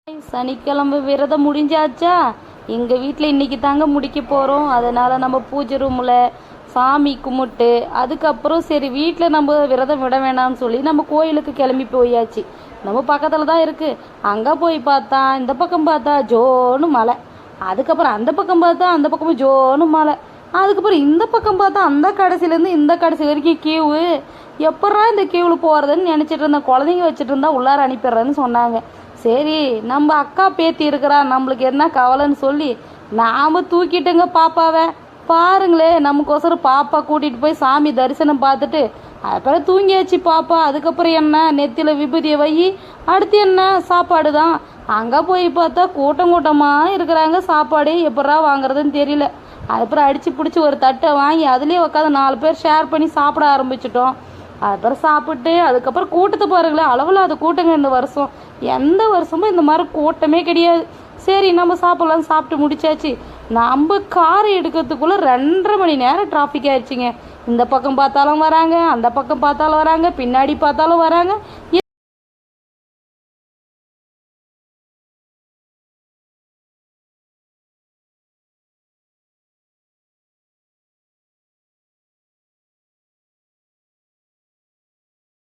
சனிக்கிழமை விரதம் முடிஞ்சாச்சா? எங்கள் வீட்டில் இன்றைக்கி தாங்க முடிக்க போகிறோம். அதனால் நம்ம பூஜை ரூமில் சாமி கும்பிட்டு அதுக்கப்புறம் சரி வீட்டில் நம்ம விரதம் விட வேணாம்னு சொல்லி நம்ம கோயிலுக்கு கிளம்பி போயாச்சு. நம்ம பக்கத்தில் தான் இருக்குது. அங்கே போய் பார்த்தா இந்த பக்கம் பார்த்தா ஜோன்னு மலை, அதுக்கப்புறம் அந்த பக்கம் பார்த்தா அந்த பக்கமும் ஜோன்னு மலை, அதுக்கப்புறம் இந்த பக்கம் பார்த்தா அந்த கடைசிலேருந்து இந்த கடைசி வரைக்கும் கியூவு. எப்பட்றா இந்த கியூவில் போகிறதுன்னு நினச்சிட்டு இருந்தேன். குழந்தைங்க வச்சுட்டு இருந்தா உள்ளார அனுப்பிடுறேன்னு சொன்னாங்க. சரி நம்ம அக்கா பேத்தி இருக்கிறா, நம்மளுக்கு என்ன கவலைன்னு சொல்லி நாம் தூக்கிட்டுங்க பாப்பாவை. பாருங்களே, நமக்கோசரம் பாப்பா கூட்டிகிட்டு போய் சாமி தரிசனம் பார்த்துட்டு அப்புறம் தூங்கியாச்சு பாப்பா. அதுக்கப்புறம் என்ன, நெத்தியில் விபூதியை வை, அடுத்து என்ன சாப்பாடு தான். அங்கே போய் பார்த்தா கூட்டம் கூட்டமாக இருக்கிறாங்க. சாப்பாடு எப்படா வாங்குறதுன்னு தெரியல. அதுக்கப்புறம் அடித்து பிடிச்சி ஒரு தட்டை வாங்கி அதுலேயே உட்காந்து 4 பேர் ஷேர் பண்ணி சாப்பிட ஆரம்பிச்சிட்டோம். அதுக்கப்புறம் சாப்பிட்டு அதுக்கப்புறம் கூட்டத்தை பாருங்களேன், அளவில்லாத கூட்டங்க இந்த வருஷம். எந்த வருஷமும் இந்த மாதிரி கூட்டமே கிடையாது. சரி நம்ம சாப்பிட்லான்னு சாப்பிட்டு முடிச்சாச்சு. நம்ம கார் எடுக்கிறதுக்குள்ளே 2.5 மணி நேரம் டிராஃபிக் ஆயிடுச்சுங்க. இந்த பக்கம் பார்த்தாலும் வராங்க, அந்த பக்கம் பார்த்தாலும் வராங்க, பின்னாடி பார்த்தாலும் வராங்க.